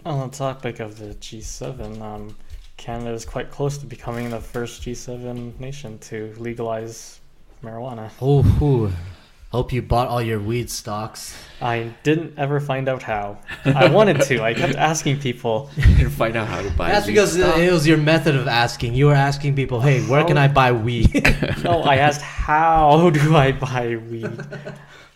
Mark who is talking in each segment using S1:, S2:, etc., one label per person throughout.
S1: On the topic of the G7, Canada is quite close to becoming the first G7 nation to legalize marijuana.
S2: Oh, hope you bought all your weed stocks.
S1: I didn't ever find out how. I wanted to. I kept asking people.
S3: To find out how to buy.
S2: That's
S3: weed
S2: because
S3: stock.
S2: it was your method of asking. You were asking people, hey, where can I buy weed?
S1: No, I asked, how do I buy weed?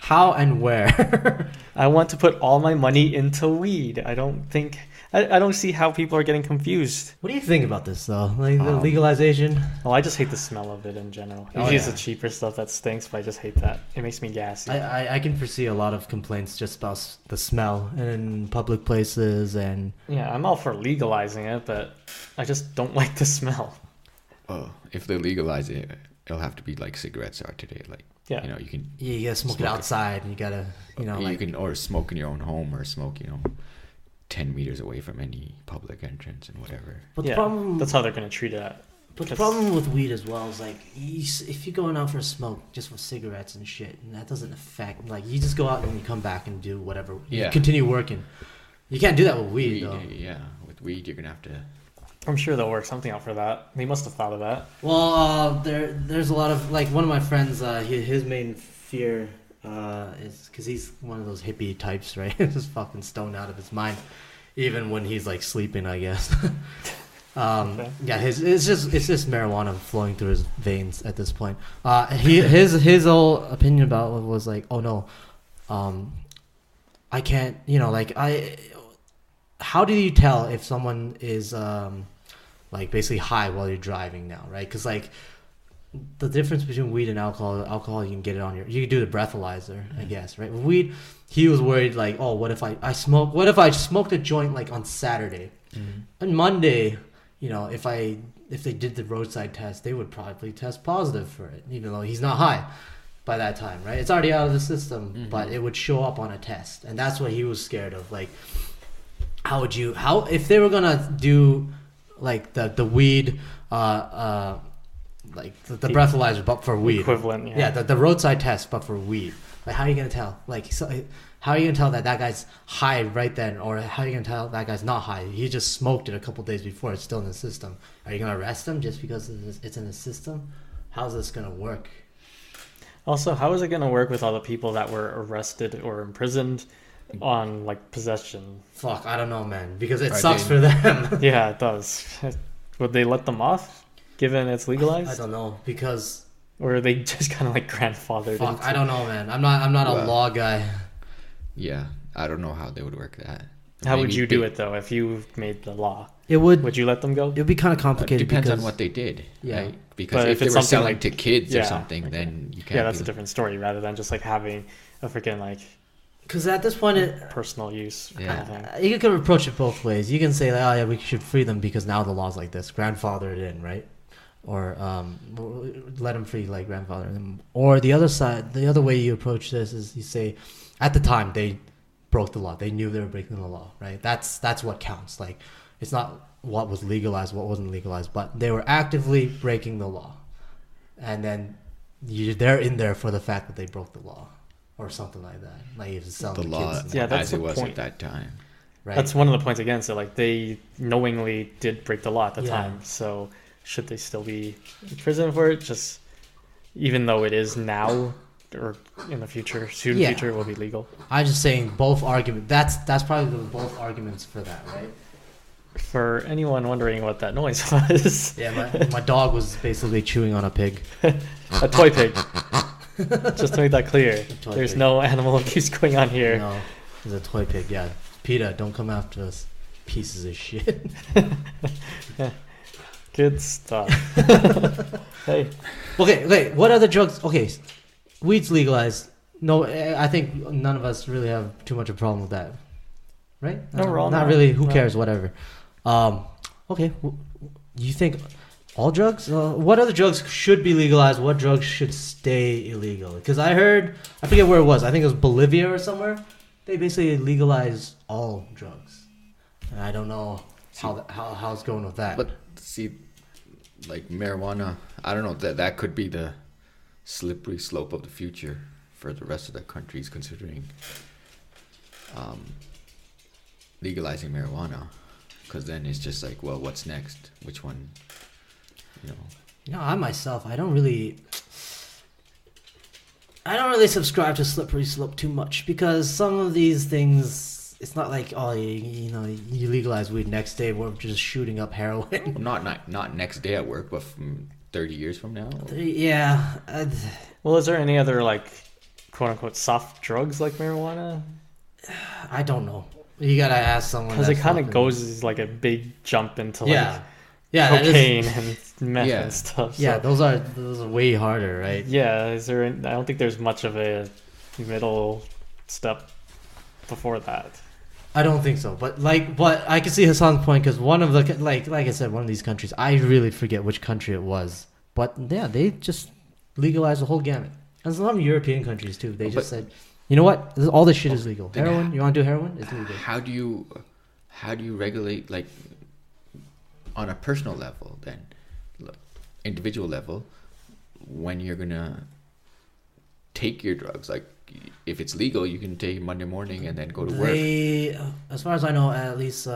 S2: How and where?
S1: I want to put all my money into weed. I don't see how people are getting confused.
S2: What do you think about this, though? Like the legalization?
S1: Well, I just hate the smell of it in general. Usually it's the cheaper stuff that stinks, but I just hate that. It makes me gassy.
S2: I can foresee a lot of complaints just about the smell in public places and...
S1: Yeah, I'm all for legalizing it, but I just don't like the smell.
S3: Well, if they legalize it, it'll have to be like cigarettes are today. Like,
S1: Yeah.
S3: you know, you can
S2: Yeah, you gotta smoke it outside, and you gotta,
S3: you can or smoke in your own home or smoke, 10 meters away from any public entrance and whatever.
S2: But
S1: Yeah,
S2: the problem,
S1: that's how they're going to treat it.
S2: but the problem with weed as well is like, if you're going out for a smoke just for cigarettes and shit, and that doesn't affect, like, you just go out and you come back and do whatever.
S3: Yeah.
S2: You continue working. You can't do that with weed, though.
S3: Yeah, with weed you're gonna have to.
S1: I'm sure they'll work something out for that. They must have thought of that.
S2: Well, there's a lot of, like, one of my friends, his main fear is because he's one of those hippie types, right? Just fucking stoned out of his mind, even when he's like sleeping, I guess.
S1: Okay.
S2: Yeah, it's just marijuana flowing through his veins at this point. His whole opinion about it was like, oh no, I can't, how do you tell if someone is like basically high while you're driving now, right? Because like the difference between weed and alcohol, you can get it on you can do the breathalyzer, I guess, right? With weed, he was worried like, oh, what if I smoked a joint like on Saturday, on Monday, if they did the roadside test, they would probably test positive for it, even though he's not high by that time, right? It's already out of the system, but it would show up on a test, and that's what he was scared of. Like, how if they were gonna do like the weed, like the breathalyzer, but for weed.
S1: Equivalent, yeah.
S2: Yeah, the roadside test, but for weed. Like, how are you gonna tell? Like, how are you gonna tell that guy's high right then, or how are you gonna tell that guy's not high? He just smoked it a couple days before. It's still in the system. Are you gonna arrest him just because it's in the system? How's this gonna work?
S1: Also, how is it going to work with all the people that were arrested or imprisoned on like possession?
S2: Fuck, I don't know, man. Because it
S3: Are
S2: sucks
S3: they-
S2: for them.
S1: Yeah, it does. Would they let them off, given it's legalized?
S2: I don't know, because
S1: Or are they just kind of like grandfathered
S2: fuck,
S1: into?
S2: I don't know, man. I'm not a
S3: Well,
S2: law guy.
S3: Yeah, I don't know how they would work that.
S1: How would
S3: Maybe
S1: you do
S3: they-
S1: it though if you made the law?
S2: It would
S1: Would you let them go?
S2: be kind of
S3: It
S2: complicated.
S3: depends
S2: because,
S3: on what they did.
S2: Yeah.
S3: Right? Because
S1: But
S3: if
S1: if
S3: they
S1: it's
S3: were
S1: something
S3: selling
S1: like-
S3: to kids
S1: yeah,
S3: or something,
S1: okay.
S3: then you can't.
S1: Yeah, that's
S3: be
S1: a different story rather than just like having a freaking like
S2: Because at this point,
S1: personal use kind
S3: Yeah.
S1: of thing.
S2: you can approach it both ways. You can say, like, oh yeah, we should free them because now the law's like this, grandfather it in, right? Or let them free, like grandfather them. Or the other side, the other way you approach this is you say, at the time they broke the law, they knew they were breaking the law, right? That's what counts. Like, it's not what was legalized, what wasn't legalized, but they were actively breaking the law, and then they're in there for the fact that they broke the law. Or something like that. Like, if it's selling
S3: the
S2: to
S3: law
S2: kids,
S1: Yeah, that's
S3: as it
S1: the
S3: was
S1: point.
S3: at that time.
S2: right?
S1: That's one of the points against it. Like they knowingly did break the law at the
S2: Yeah.
S1: time. So should they still be in prison for it? Just even though it is now or in the future, soon
S2: Yeah.
S1: future, it will be legal.
S2: I'm just saying both arguments. That's probably both arguments for that, right?
S1: For anyone wondering what that noise was,
S2: Yeah, my dog was basically chewing on a pig.
S1: a toy pig. Just to make that clear,
S2: toy
S1: there's
S2: pig.
S1: no animal abuse going on here.
S2: No, it's a toy pig. Yeah, PETA, don't come after us, pieces of shit.
S1: Good stuff. Hey,
S2: Okay, what other drugs? Okay, weed's legalized. No, I think none of us really have too much of a problem with that, right?
S1: No, we're all
S2: not
S1: not.
S2: really. Who
S1: No.
S2: cares? Whatever. Okay, you think all drugs? What other drugs should be legalized? What drugs should stay illegal? Because I forget where it was. I think it was Bolivia or somewhere. They basically legalized all drugs, and I don't know how it's going with that.
S3: But see, like marijuana, I don't know, that could be the slippery slope of the future for the rest of the countries, considering legalizing marijuana, because then it's just like, well, what's next? Which one? You know.
S2: You know, I myself, I don't really subscribe to slippery slope too much, because some of these things, it's not like, oh, you legalize weed, next day we're just shooting up heroin.
S3: Well, not next day at work, but from 30 years from now.
S2: Yeah.
S1: Well, is there any other like quote unquote soft drugs like marijuana?
S2: I don't know. You gotta ask someone.
S1: Because it kind of goes as like a big jump into like
S2: cocaine
S1: and meth and stuff.
S2: Yeah,
S1: So.
S2: those are way harder, right?
S1: Yeah, I don't think there's much of a middle step before that.
S2: I don't think so, but I can see Hassan's point, because one of the like I said, one of these countries, I really forget which country it was, but yeah, they just legalized the whole gamut. And some European countries too. They just said, you know what, all this shit is legal. Heroin, you want to do heroin? It's legal.
S3: How do you regulate, like, on a personal level, then, individual level, when you're gonna take your drugs? Like, if it's legal, you can take Monday morning and then go to work.
S2: As far as I know, at least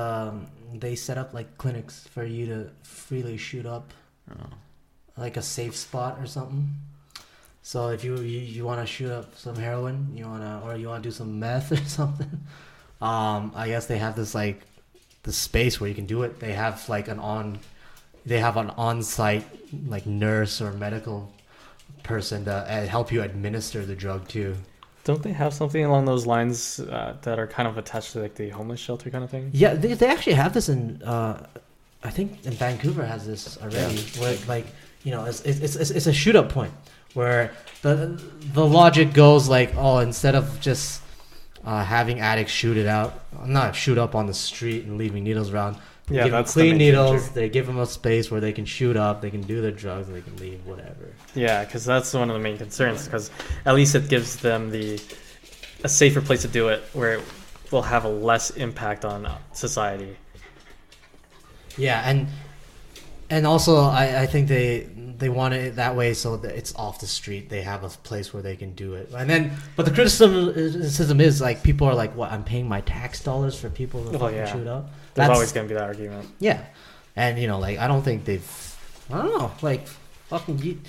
S2: they set up like clinics for you to freely shoot up, like a safe spot or something. So if you want to shoot up some heroin, you want to do some meth or something, I guess they have this like the space where you can do it. They have like an on-site like nurse or medical person to help you administer the drug too.
S1: Don't they have something along those lines that are kind of attached to like the homeless shelter kind of thing?
S2: Yeah, they actually have this in. I think in Vancouver has this already. Yeah. Where like it's a shoot up point where the logic goes like, oh, instead of just having addicts shoot up on the street and leaving needles around.
S1: Yeah,
S2: give
S1: that's
S2: them clean needles.
S1: changer.
S2: They give them a space where they can shoot up. They can do their drugs. And they can leave, whatever.
S1: Yeah, because that's one of the main concerns. Because at least it gives them a safer place to do it, where it will have a less impact on society.
S2: Yeah, and also I think they want it that way so that it's off the street. They have a place where they can do it. And then, but the criticism is like people are like, "What? I'm paying my tax dollars for people to fucking shoot up."
S1: There's always gonna be that argument.
S2: Yeah, and like I don't think I don't know, like fucking.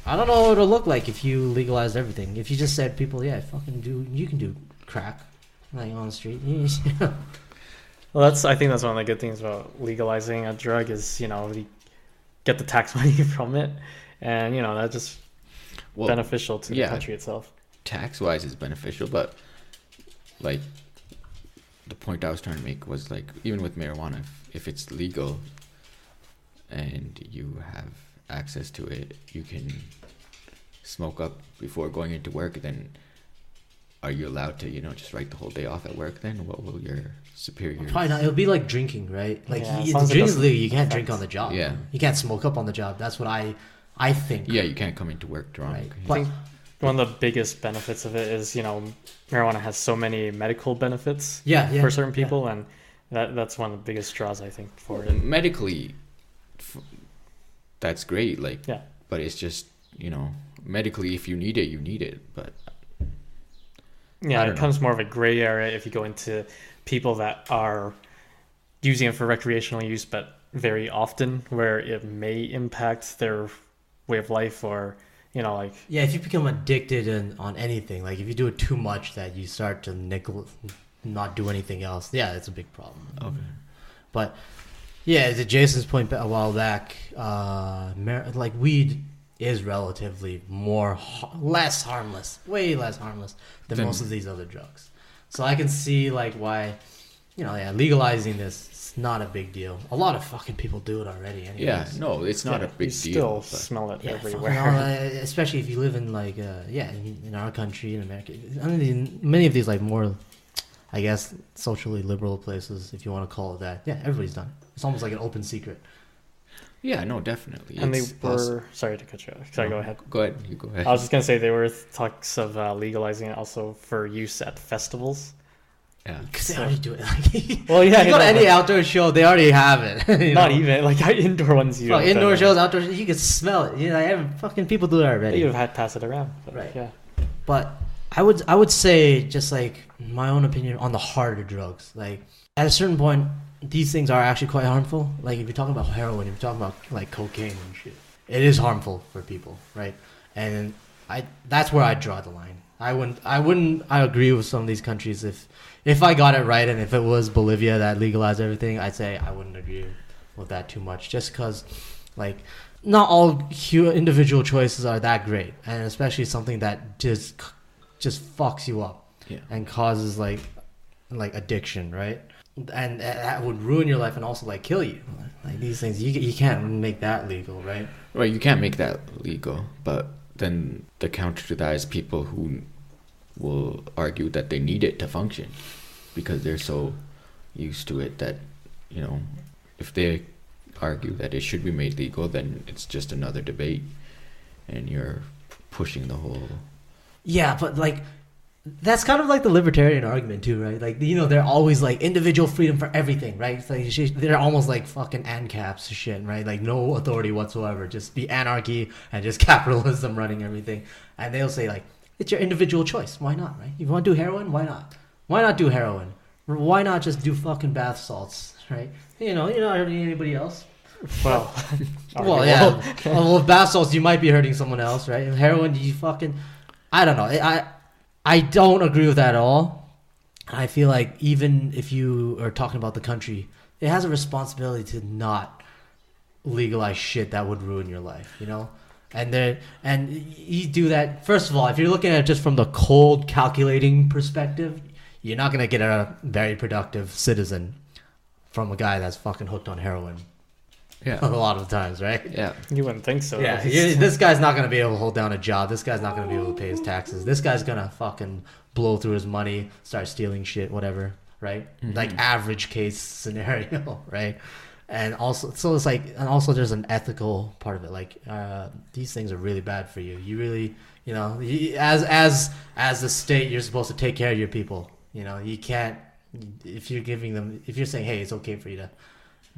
S2: I don't know what it would look like if you legalized everything. If you just said people, you can do crack, like on the street.
S1: Well, I think that's one of the good things about legalizing a drug is, you get the tax money from it, and that's just beneficial to the country itself.
S3: Tax-wise, it's beneficial, but like the point I was trying to make was like even with marijuana, if it's legal and you have access to it, you can smoke up before going into work. Then are you allowed to just write the whole day off at work? Then what will your superiors?
S2: Probably not. It'll be like drinking, right? Like
S1: the
S2: drink is legal. You can't drink on the job.
S3: Yeah,
S2: you can't smoke up on the job. That's what I think.
S3: Yeah, you can't come into work drunk.
S2: Right.
S1: I think one of the biggest benefits of it is marijuana has so many medical benefits. For certain people, and that's one of the biggest draws I think for it.
S3: Medically, that's great. But it's just medically, if you need it, you need it. But
S1: it becomes more of a gray area if you go into people that are using it for recreational use, but very often, where it may impact their way of life, or
S2: if you become addicted on anything, like if you do it too much that you start to not do anything else, it's a big problem.
S3: Okay.
S2: But to Jason's point a while back, like weed is relatively less harmless, way less harmless than most of these other drugs. So I can see like why, legalizing this is not a big deal. A lot of fucking people do it already anyways.
S3: Yeah, no, it's not a big
S1: deal.
S3: deal.
S1: Still smell it everywhere.
S2: Especially if you live in like, in our country, in America. I mean, many of these like more, I guess, socially liberal places, if you want to call it that. Yeah, everybody's done it. It's almost like an open secret.
S3: Yeah, no, definitely.
S1: And sorry to cut you off. Sorry, go ahead.
S3: Go ahead. You go ahead.
S1: I was just going to say there were talks of legalizing it also for use at festivals.
S2: Yeah. Because they already do it. You
S1: go
S2: to any outdoor show, they already have it.
S1: Not even. Like indoor ones.
S2: Indoor shows, outdoor shows, you can smell it. Fucking people do it already.
S1: You've had to pass it around.
S2: Right.
S1: Yeah.
S2: But I would say, just like my own opinion on the harder drugs, like at a certain point, these things are actually quite harmful. Like if you're talking about heroin, if you're talking about like cocaine and shit, it is harmful for people, right? And that's where I draw the line. I agree with some of these countries if I got it right, and if it was Bolivia that legalized everything, I'd say I wouldn't agree with that too much, just because like not all individual choices are that great, and especially something that just fucks you up and causes like addiction, right? And that would ruin your life and also like kill you. Like these things, you can't make that legal, right?
S3: Right, you can't make that legal, but then the counter to that is people who will argue that they need it to function because they're so used to it that, you know, if they argue that it should be made legal, then it's just another debate and you're pushing the whole...
S2: Yeah, but like that's kind of like the libertarian argument too, right? Like, you know, they're always like individual freedom for everything, right? It's like they're almost like fucking ANCAPs shit, right? Like no authority whatsoever, just be anarchy and just capitalism running everything. And they'll say like, it's your individual choice. Why not, right? You want to do heroin? Why not? Why not do heroin? Why not just do fucking bath salts, right? You know, you're not hurting anybody else.
S1: Well,
S2: well, yeah. Well, with bath salts, you might be hurting someone else, right? And heroin, you fucking... I don't know. I don't agree with that at all. I feel like even if you are talking about the country, it has a responsibility to not legalize shit that would ruin your life, you know? And you do that, first of all, if you're looking at it just from the cold, calculating perspective, you're not going to get a very productive citizen from a guy that's fucking hooked on heroin.
S3: Yeah.
S2: A lot of times, right?
S3: Yeah.
S1: You wouldn't think so.
S2: Yeah. This guy's not going to be able to hold down a job. This guy's not going to be able to pay his taxes. This guy's going to fucking blow through his money, start stealing shit, whatever, right? Mm-hmm. Like average case scenario, right? And also, so it's like, and also there's an ethical part of it. Like, these things are really bad for you. You really, you know, as the state, you're supposed to take care of your people. You know, you can't, if you're saying, hey, it's okay for you to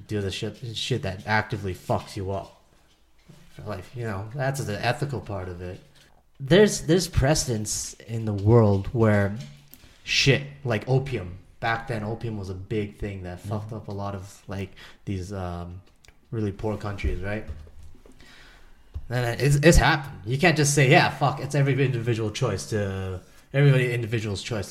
S2: do the shit that actively fucks you up for life, you know, that's the ethical part of it. There's precedents in the world where shit like opium, back then opium was a big thing that fucked up a lot of like these really poor countries, right? And it's happened. You can't just say, yeah, fuck, it's every individual's choice to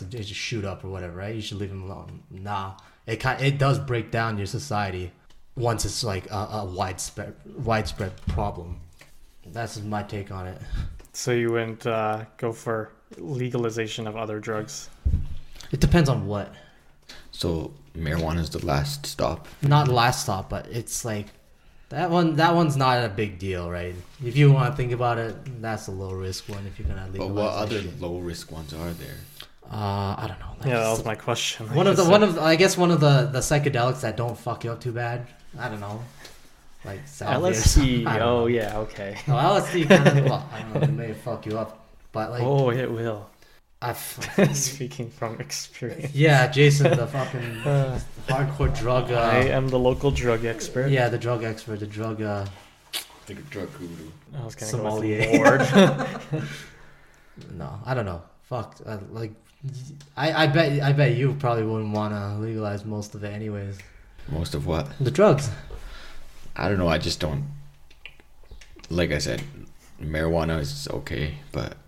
S2: just shoot up or whatever, right? You should leave them alone. Nah, it does break down your society once it's like a widespread problem. That's my take on it.
S1: So you wouldn't go for legalization of other drugs?
S2: It depends on what.
S3: So marijuana is the last stop?
S2: Not last stop, but it's like that one's not a big deal, right? If you want to think about it, that's a low risk one if you're gonna legalize.
S3: But what other low risk ones are there?
S2: I don't know. Like,
S1: yeah, that was my question.
S2: One of the psychedelics that don't fuck you up too bad. I don't know. Like
S1: LSD. Oh yeah, okay.
S2: No, LSD kind of, well, I don't know, it may fuck you up, but like.
S1: Oh, it will.
S2: Speaking
S1: from experience.
S2: Yeah, Jason, the fucking hardcore drug.
S1: I am the local drug expert.
S2: Yeah, the drug expert, the drug.
S3: The drug guru.
S1: I was gonna
S2: sommelier.
S1: go with Lord.
S2: No, I don't know. Fuck, like, I bet you probably wouldn't want to legalize most of it, anyways.
S3: Most of what?
S2: The drugs.
S3: I don't know. I just don't. Like I said, marijuana is okay, but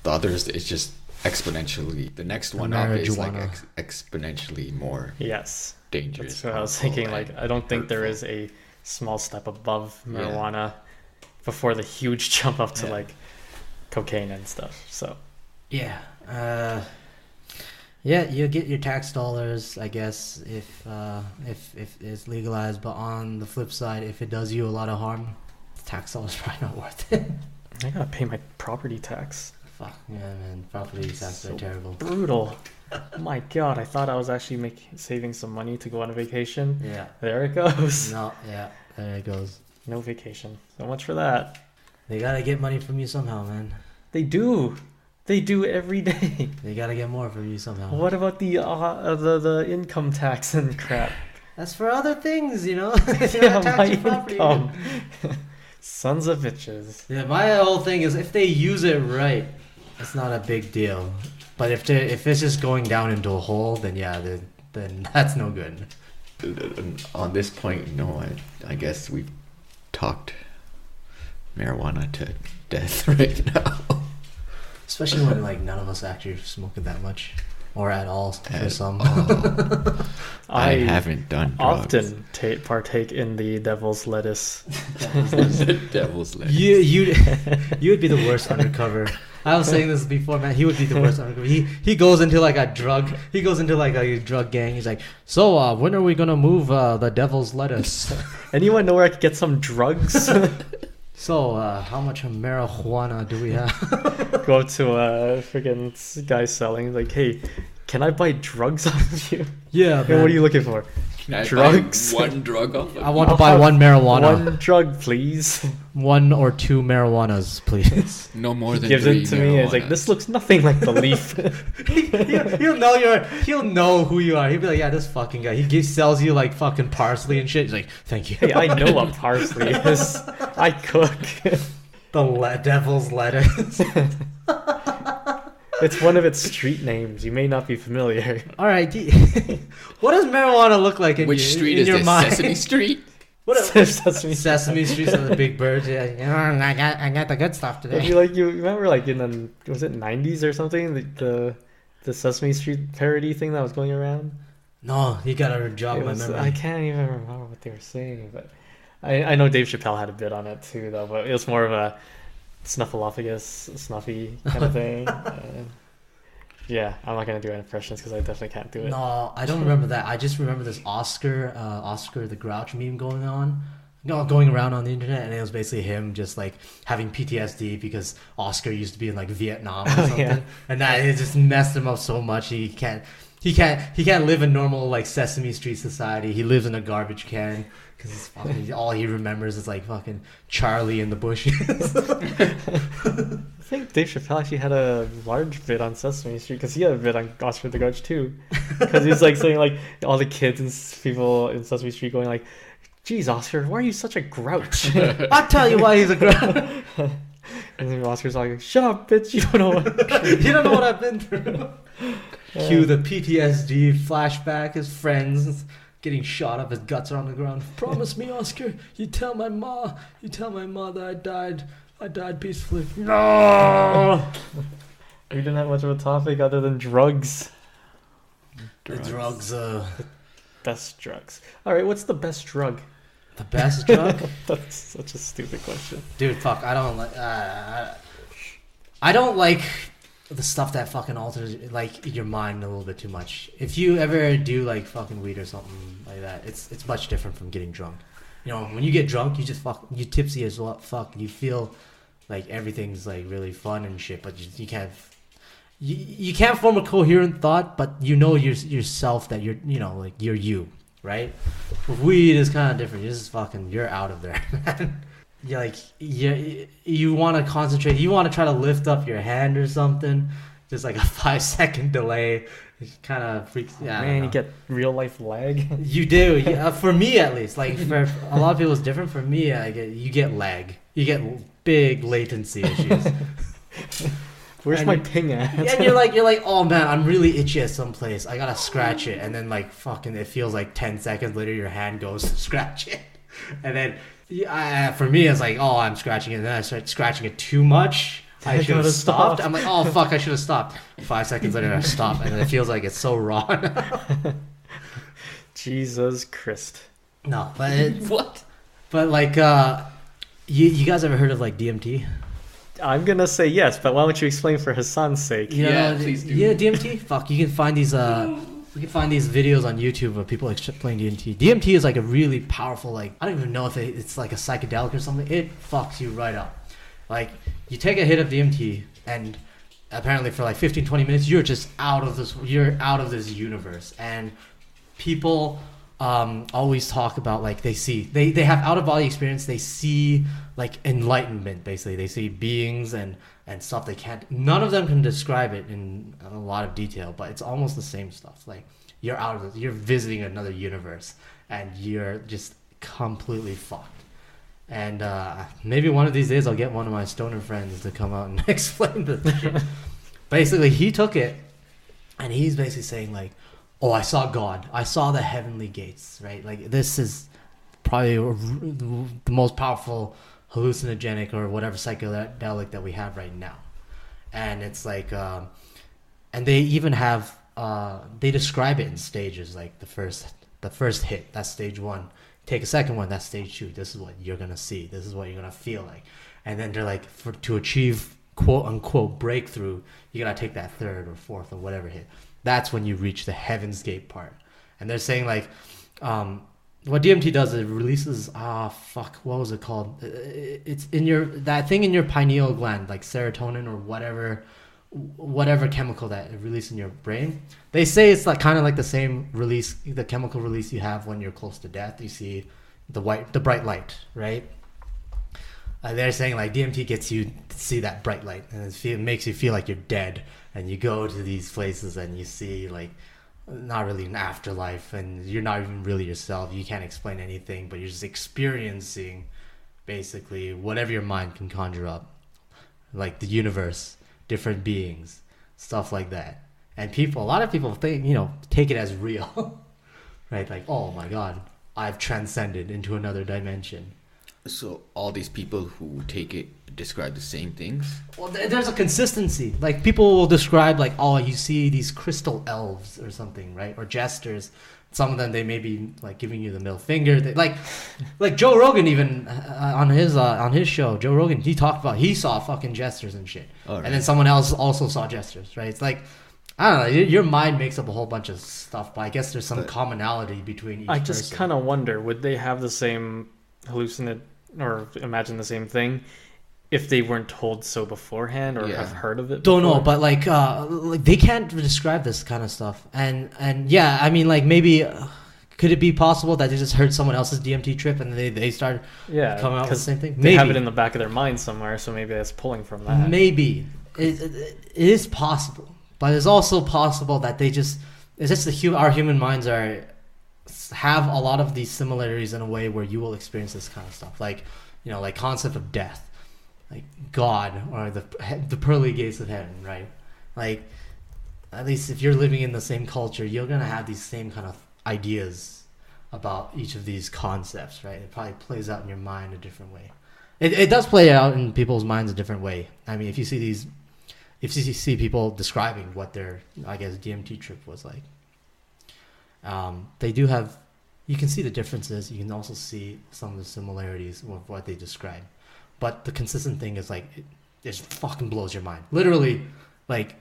S3: the others, it's just exponentially. The next one up is like exponentially more.
S1: Yes.
S3: Dangerous.
S1: That's what I was thinking. Like, I don't think there is a small step above marijuana before the huge jump up to like cocaine and stuff. So.
S2: Yeah. Yeah, you get your tax dollars, I guess, if it's legalized. But on the flip side, if it does you a lot of harm, the tax dollars are probably not worth it.
S1: I gotta pay my property tax.
S2: Fuck, yeah, man. Property taxes are terrible.
S1: Brutal. Oh my god, I thought I was actually saving some money to go on a vacation.
S2: Yeah.
S1: There it goes.
S2: No, yeah, there it goes.
S1: No vacation. So much for that.
S2: They gotta get money from you somehow, man.
S1: They do. They do every day.
S2: They gotta get more from you somehow.
S1: What about the income tax and crap?
S2: That's for other things, you know.
S1: Yeah, my income. Sons of bitches.
S2: Yeah, my whole thing is if they use it right, it's not a big deal. But if it's just going down into a hole, then yeah, then that's no good.
S3: On this point, no, I guess we've talked marijuana to death right now.
S2: Especially when like none of us actually smoke it that much, or at all for some.
S3: I haven't done drugs.
S1: Often partake in the devil's lettuce.
S3: The devil's lettuce.
S2: You would be the worst undercover. I was saying this before, man. He would be the worst undercover. He goes into like a drug. He goes into like a drug gang. He's like, so when are we gonna move the devil's lettuce?
S1: Anyone know where I could get some drugs?
S2: So how much marijuana do we have?
S1: Go up to a freaking guy selling. Like, hey, can I buy drugs off of you?
S2: Yeah,
S1: Hey, what are you looking for?
S3: Can I
S1: Drugs?
S3: buy one drug off?
S2: I want to buy one marijuana.
S1: One drug, please.
S2: 1 or 2 marijuanas, please.
S3: No more than
S1: Gives
S3: 3
S1: it to me. It's like, this looks nothing like the leaf.
S2: He'll know who you are. He'll be like, yeah, this fucking guy. He sells you like fucking parsley and shit. He's like, thank you.
S1: Hey, I know what parsley is. I cook.
S2: The devil's lettuce.
S1: It's one of its street names. You may not be familiar.
S2: All right. What does marijuana look like in
S3: Which
S2: your,
S3: street
S2: in
S3: is
S2: your
S3: this?
S2: mind?
S3: Sesame Street?
S2: Sesame Street are the big birds. Yeah, I got the good stuff
S1: It'd
S2: today.
S1: be like, you remember like in the, was it 90s or something? The Sesame Street parody thing that was going around?
S2: No, you gotta jog my memory.
S1: I can't even remember what they were saying, but I know Dave Chappelle had a bit on it too, though. But it was more of a snuffleupagus, snuffy kind of thing. Yeah, I'm not gonna do impressions because I definitely can't do it.
S2: No, I don't remember that. I just remember this Oscar the Grouch meme going around on the internet, and it was basically him just like having PTSD because Oscar used to be in like Vietnam or something,
S1: Yeah.
S2: and that it just messed him up so much. He can't live in normal like Sesame Street society. He lives in a garbage can because all he remembers is like fucking Charlie in the bushes.
S1: I think Dave Chappelle actually had a large bit on Sesame Street because he had a bit on Oscar the Grouch too, because he's like saying like all the kids and people in Sesame Street going like, "Geez, Oscar, why are you such a grouch?"
S2: I'll tell you why he's a grouch.
S1: And then Oscar's like, "Shut up, bitch! You don't know what
S2: You don't know what I've been through." Cue the PTSD flashback. His friends getting shot up. His guts are on the ground. Promise me, Oscar. You tell my ma that I died peacefully. No.
S1: We didn't have much of a topic other than drugs.
S2: The drugs.
S1: Best drugs. All right, what's the best drug?
S2: The best drug?
S1: That's such a stupid question.
S2: Dude, fuck. I don't like. I don't like the stuff that fucking alters like your mind a little bit too much. If you ever do like fucking weed or something like that, it's much different from getting drunk. You know, when you get drunk, you just you tipsy as well. Fuck, you feel like everything's like really fun and shit, but you can't. You can't form a coherent thought, but you know yourself that you're like you're you, right? With weed is kind of different. You're out of there, man. You're like you want to concentrate. You want to try to lift up your hand or something. Just like a 5-second delay. It kind of freaks. Yeah,
S1: man, you get real life lag.
S2: You do. For me, at least. Like for a lot of people, it's different. For me, you get lag. You get big latency issues.
S1: Where's my ping at?
S2: And you're like, oh man, I'm really itchy at some place. I gotta scratch it, and then like fucking, it feels like 10 seconds later, your hand goes to scratch it, and then for me, it's like, oh, I'm scratching it, and then I start scratching it too much. I should have stopped. I'm like, oh fuck, I should have stopped. 5 seconds later, I stop, and then it feels like it's so raw.
S1: Jesus Christ.
S2: No, but
S3: What?
S2: But like, you guys ever heard of like DMT?
S1: I'm gonna say yes, but why don't you explain for Hassan's sake?
S3: Yeah, please do.
S2: Yeah, DMT. Fuck, you can find these. You can find these videos on YouTube of people explaining DMT. DMT is like a really powerful, like, I don't even know if it's like a psychedelic or something. It fucks you right up. Like, you take a hit of DMT, and apparently for like 15-20 minutes, you're just out of this universe. And people always talk about like they have out of body experience. They see like enlightenment, basically. They see beings and stuff they can't. None of them can describe it in a lot of detail, but it's almost the same stuff. Like you're visiting another universe, and you're just completely fucked. And maybe one of these days I'll get one of my stoner friends to come out and explain the shit. Basically, he took it, and he's basically saying like, oh, I saw God. I saw the heavenly gates, right? Like, this is probably the most powerful hallucinogenic or whatever psychedelic that we have right now. And it's like, and they even have, they describe it in stages, like the first hit, that's stage 1. Take a second one, that's stage 2. This is what you're going to see. This is what you're going to feel like. And then they're like, to achieve quote unquote breakthrough, you got to take that third or fourth or whatever hit. That's when you reach the Heaven's Gate part. And they're saying like, what DMT does is it releases, what was it called? It's in that thing in your pineal gland, like serotonin or whatever chemical that it releases in your brain. They say it's like kind of like the same release, the chemical release you have when you're close to death. You see the bright light, right? They're saying like DMT gets you to see that bright light, and it makes you feel like you're dead, and you go to these places and you see like not really an afterlife, and you're not even really yourself. You can't explain anything, but you're just experiencing basically whatever your mind can conjure up, like the universe, different beings, stuff like that. And a lot of people think, take it as real, right? Like, oh my God, I've transcended into another dimension.
S3: So all these people who take it describe the same things?
S2: Well, there's a consistency. Like, people will describe like, oh, you see these crystal elves or something, right? Or jesters. Some of them, they may be like giving you the middle finger. Like Joe Rogan, even on his show, Joe Rogan, he talked about he saw fucking jesters and shit. Right. And then someone else also saw jesters, right? It's like, I don't know, your mind makes up a whole bunch of stuff, but I guess there's some commonality between each person.
S1: I just kind of wonder, would they have the same hallucinate or imagine the same thing if they weren't told so beforehand or have heard of it before?
S2: Don't know, but like they can't describe this kind of stuff. And yeah, I mean, like, maybe could it be possible that they just heard someone else's DMT trip and they started coming out with the same thing?
S1: They have it in the back of their mind somewhere, so maybe that's pulling from that.
S2: Maybe it is possible, but it's also possible that it's just our human minds have a lot of these similarities in a way where you will experience this kind of stuff, like like concept of death, like God, or the pearly gates of heaven, right? Like, at least if you're living in the same culture, you're gonna have these same kind of ideas about each of these concepts, right? It probably plays out in your mind a different way. It does play out in people's minds a different way. I mean, if you see people describing what their, I guess, DMT trip was like, they do have. You can see the differences. You can also see some of the similarities with what they describe. But the consistent thing is like, it just fucking blows your mind. Literally, like,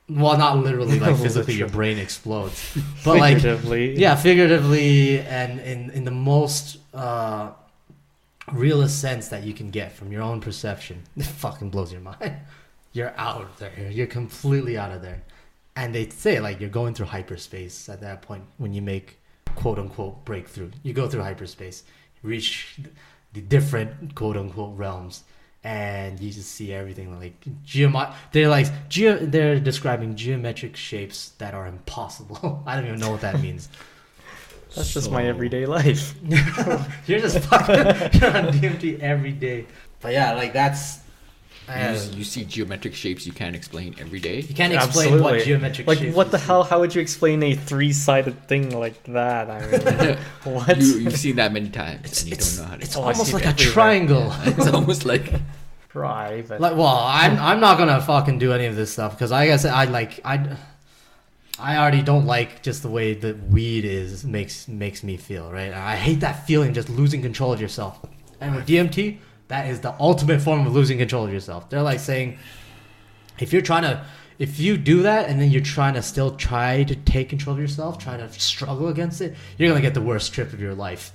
S2: well, not literally, like physically your brain explodes. But
S1: figuratively.
S2: Like, yeah, figuratively, and in the most realist sense that you can get from your own perception. It fucking blows your mind. You're out of there. You're completely out of there. And they say like you're going through hyperspace at that point when you make quote unquote breakthrough. You go through hyperspace, reach the different quote unquote realms, and you just see everything like they're describing geometric shapes that are impossible. I don't even know what that means.
S1: That's just my everyday life.
S2: You're just fucking you're on DMT every day. But yeah, like that's.
S3: You see geometric shapes you can't explain every day.
S2: You can't explain what geometric shapes.
S1: Like, what the hell? How would you explain a 3-sided thing like that? I mean, what?
S3: You've seen that many times, and you don't know how to.
S2: It's almost like a triangle.
S3: Yeah, it's almost like.
S1: Try, but
S2: like, well, I'm not gonna fucking do any of this stuff because, like I said, I already don't like just the way that weed makes me feel. Right, I hate that feeling, just losing control of yourself. And with DMT. That is the ultimate form of losing control of yourself. They're like saying, if you do that and then you're trying to take control of yourself, trying to struggle against it, you're going to get the worst trip of your life.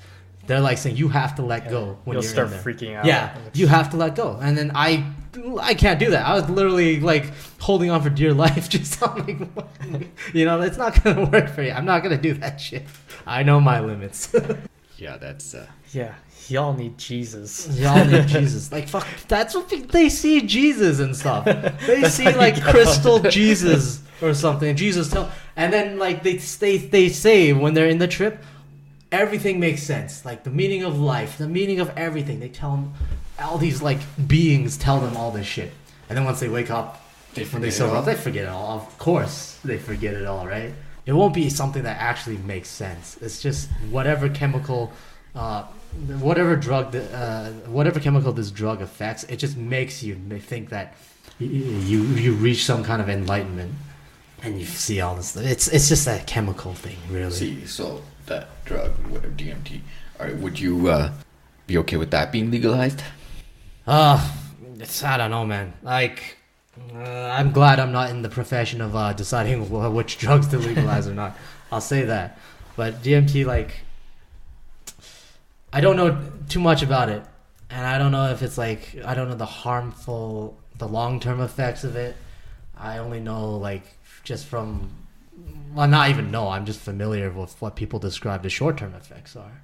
S2: They're like saying you have to let go when you're in there.
S1: You'll start freaking out.
S2: Yeah, you have to let go. And then I can't do that. I was literally like holding on for dear life. Just like, it's not going to work for you. I'm not going to do that shit. I know my limits.
S3: Yeah, that's...
S1: Yeah. Y'all need Jesus.
S2: Y'all need Jesus. Like, fuck, that's what they see Jesus and stuff. They see like crystal Jesus or something. Jesus and then like they say when they're in the trip, everything makes sense. Like the meaning of life, the meaning of everything. They tell them, all these like beings tell them all this shit. And then once they wake up, they forget it all. Of course, they forget it all, right? it won't be something that actually makes sense. It's just whatever chemical, whatever chemical this drug affects, it just makes you think that you reach some kind of enlightenment, and you see all this. It's just a chemical thing, really.
S3: See, so that drug, whatever DMT, would you be okay with that being legalized?
S2: I don't know, man. Like, I'm glad I'm not in the profession of deciding which drugs to legalize or not. I'll say that. But DMT, like, I don't know too much about it, and I don't know if it's like, I don't know the long-term effects of it. I only know, like, just from, well, not even know. I'm just familiar with what people describe the short-term effects are.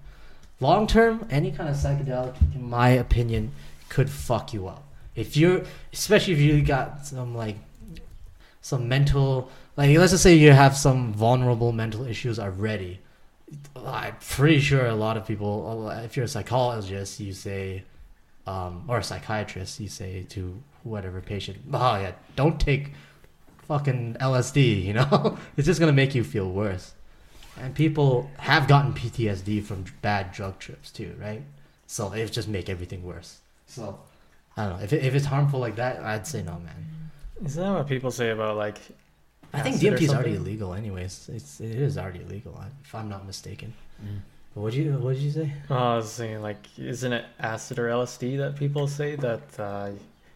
S2: Long-term, any kind of psychedelic, in my opinion, could fuck you up. Especially if you got some mental, like, let's just say you have some vulnerable mental issues already. I'm pretty sure a lot of people, if you're a psychologist, you say, or a psychiatrist, you say to whatever patient, oh yeah, don't take fucking LSD, you know? It's just gonna make you feel worse. And people have gotten PTSD from bad drug trips too, right? So it just make everything worse. So I don't know. If it's harmful like that, I'd say no, man.
S1: Isn't that what people say about, like,
S2: I think
S1: acid or
S2: DMT is already
S1: something?
S2: illegal anyways. It is already illegal, if I'm not mistaken. But what did you say?
S1: Oh, I was saying, like, isn't it acid or LSD that people say that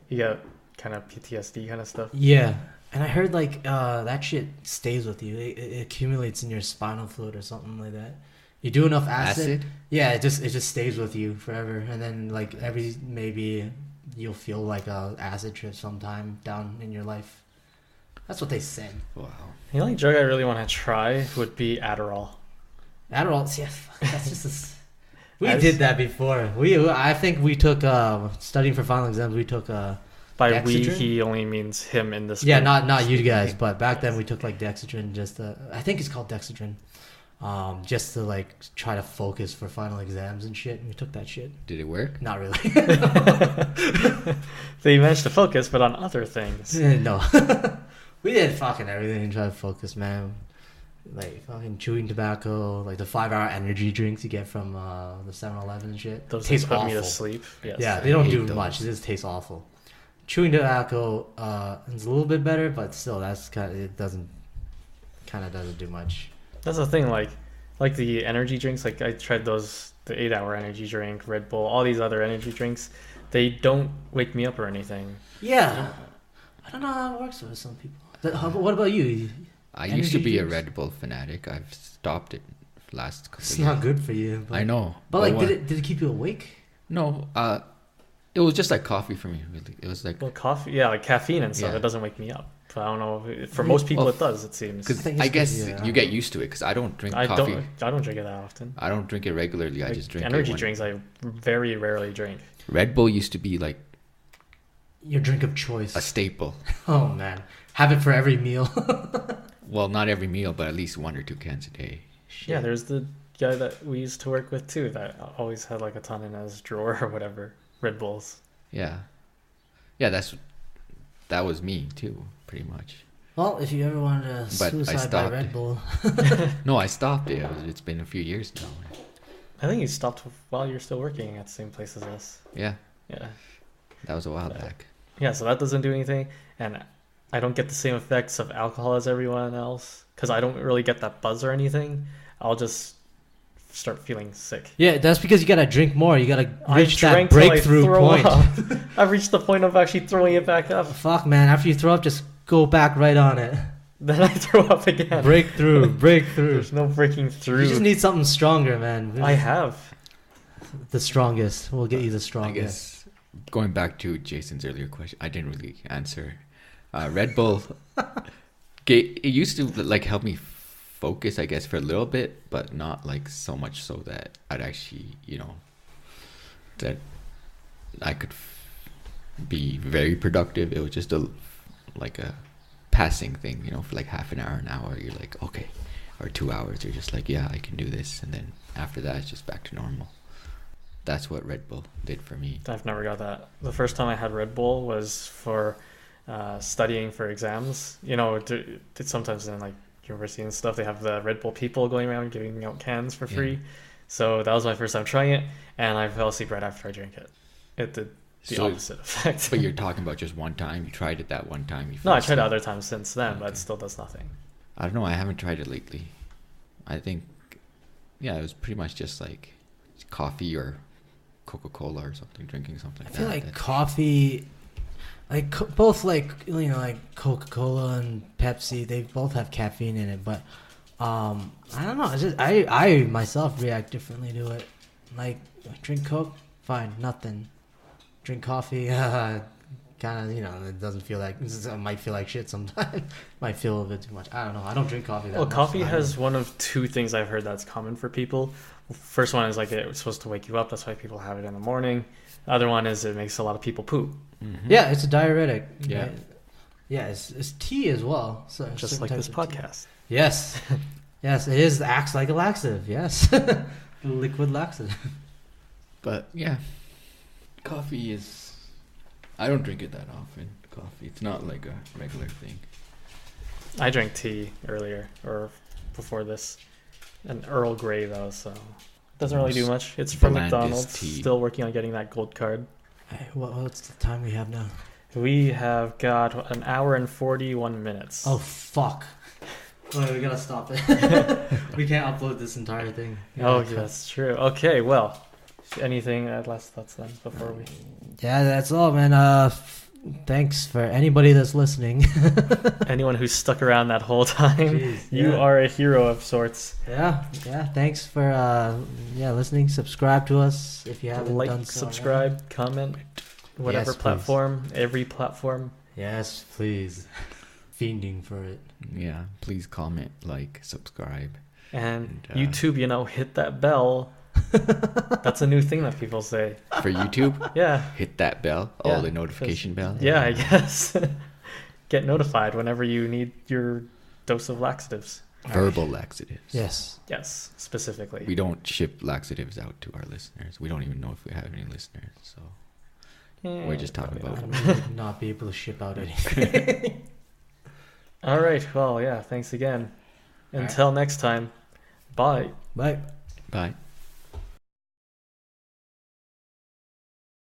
S1: you get kind of PTSD kind of stuff?
S2: Yeah. And I heard, like, that shit stays with you. It accumulates in your spinal fluid or something like that. You do enough acid? Yeah, it just stays with you forever. And then, like, maybe you'll feel like a acid trip sometime down in your life. That's what they said.
S3: Wow.
S1: The only drug I really want to try would be Adderall.
S2: Adderall, yeah, that's just we did that before. I think we took studying for final exams. We took
S1: By
S2: Dexedrine?
S1: we, he only means him in this.
S2: Yeah,
S1: group.
S2: not you guys, but back then we took like Dexedrine. I think it's called Dexedrine, just to like try to focus for final exams and shit. And we took that shit.
S3: Did it work?
S2: Not really.
S1: They managed to focus, but on other things.
S2: No, we did fucking everything and try to focus, man. Like fucking chewing tobacco, like the 5-hour energy drinks you get from the 7-Eleven and shit.
S1: Those
S2: taste
S1: things put
S2: awful.
S1: me to sleep. Yes.
S2: Yeah, they don't
S3: hate
S2: do
S3: those.
S2: much. It just tastes awful. Chewing tobacco is a little bit better, but still, it doesn't do much.
S1: That's the thing. Like the energy drinks. Like I tried those, the 8-hour energy drink, Red Bull, all these other energy drinks. They don't wake me up or anything.
S2: Yeah, I don't know how it works with some people. What about you?
S3: I used to
S2: Energy
S3: be a
S2: drinks?
S3: Red Bull fanatic. I've stopped it last couple
S2: It's
S3: of years.
S2: not good for you. But,
S3: I know.
S2: But like,
S3: what-
S2: did it keep you awake?
S3: No, it was just like coffee for me, really. It was like,
S1: Well, coffee, yeah, like caffeine and stuff.
S3: Yeah.
S1: It doesn't wake me up. But I don't know. For most people,
S3: Well,
S1: it does. It seems.
S3: because
S2: think
S3: I
S2: it's
S3: guess
S2: 'cause, yeah,
S3: you get used to it, because I don't drink
S1: I
S3: coffee.
S1: don't drink it that often.
S3: I don't drink it regularly. I
S1: Like,
S3: just drink
S1: energy
S3: it when-
S1: drinks. I very rarely drink.
S3: Red Bull used to be like
S2: Your drink of choice.
S3: a staple.
S2: Oh man, have it for every meal.
S3: Well, not every meal, but at least 1 or 2 cans a day.
S1: Yeah, there's the guy that we used to work with too that always had like a ton in his drawer or whatever. Red Bulls.
S3: Yeah, that was me too, pretty much.
S2: Well, if you ever wanted to
S3: But I
S2: suicide by
S3: stopped
S2: Red
S3: it.
S2: Bull,
S3: No, I stopped it. It's been a few years now.
S1: I think you stopped while you're still working at the same place as us.
S3: Yeah,
S1: Yeah.
S3: that was a while back.
S1: Yeah, so that doesn't do anything, and I don't get the same effects of alcohol as everyone else because I don't really get that buzz or anything. I'll just start feeling sick.
S2: yeah, that's because you gotta drink more. You gotta
S1: I
S2: reach that
S1: drank till I
S2: breakthrough
S1: throw
S2: point.
S1: up. I've reached the point of actually throwing it back up.
S2: Fuck, man. After you throw up, just go back right on it.
S1: Then I throw up again.
S2: Breakthrough.
S1: There's no breaking through.
S2: You just need something stronger, man.
S1: I have.
S2: The strongest. We'll get you the
S3: I
S2: strongest.
S3: guess going back to Jason's earlier question, I didn't really answer. Red Bull, it used to like help me focus, I guess, for a little bit, but not like so much so that I'd actually, that I could be very productive. It was just like a passing thing, for like half an hour. You're like, okay, or 2 hours. You're just like, yeah, I can do this, and then after that, it's just back to normal. That's what Red Bull did for me.
S1: I've never got that. The first time I had Red Bull was for studying for exams. Sometimes in like university and stuff, they have the Red Bull people going around giving out cans for free. So that was my first time trying it, and I fell asleep right after I drank it. It did the opposite effect.
S3: But you're talking about just one time? You tried it that one time?
S1: No, I tried it other times since then, but it still does nothing.
S3: I don't know. I haven't tried it lately. I think, it was pretty much just like coffee or Coca-Cola or something, drinking something like that.
S2: I feel like coffee, both like Coca-Cola and Pepsi, they both have caffeine in it, but I don't know. It's just, I myself react differently to it. Like, drink Coke, fine, nothing. Drink coffee, kind of, it doesn't feel like, it might feel like shit sometimes. Might feel a little bit too much. I don't know. I don't drink coffee that much.
S1: Well, coffee has one of two things I've heard that's common for people. First one is like it's supposed to wake you up. That's why people have it in the morning. The other one is it makes a lot of people poop.
S2: Mm-hmm. Yeah, it's a diuretic.
S3: Yeah.
S2: Right? Yeah, it's tea as well. So
S1: just like this podcast.
S2: Tea. Yes. Yes, it is. Acts like a laxative. Yes. Liquid laxative.
S3: But yeah, coffee is... I don't drink it that often. Coffee. It's not like a regular thing.
S1: I drank tea earlier or before this. An Earl Grey though, so it doesn't really do much. It's from McDonald's.
S3: Tea.
S1: Still working on getting that gold card.
S2: Hey, what's the time we have now?
S1: We have got an hour and 41 minutes.
S2: Oh fuck! Wait, we gotta stop it. We can't upload this entire thing.
S1: Oh, yeah, that's true. Okay, well, anything last thoughts then before we?
S2: Yeah, that's all, man. Thanks for anybody that's listening.
S1: Anyone who's stuck around that whole time.
S2: Jeez,
S1: you are a hero of sorts.
S2: Yeah. Thanks for listening. Subscribe to us if you haven't done so.
S1: Subscribe, comment, whatever platform, every platform.
S2: Yes, please. Fiending for it.
S3: Yeah, please comment, subscribe.
S1: And YouTube, hit that bell. That's a new thing that people say.
S3: For YouTube?
S1: Yeah.
S3: Hit that bell?
S1: Yeah,
S3: the notification bell?
S1: Yeah, I guess. Get notified whenever you need your dose of laxatives.
S3: Verbal laxatives.
S2: Yes.
S1: Yes, specifically.
S3: We don't ship laxatives out to our listeners. We don't even know if we have any listeners, so we're just talking about it.
S2: I would not be able to ship out anything.
S1: All right. Well, yeah, thanks again. Until next time. Bye.
S2: Bye.
S3: Bye.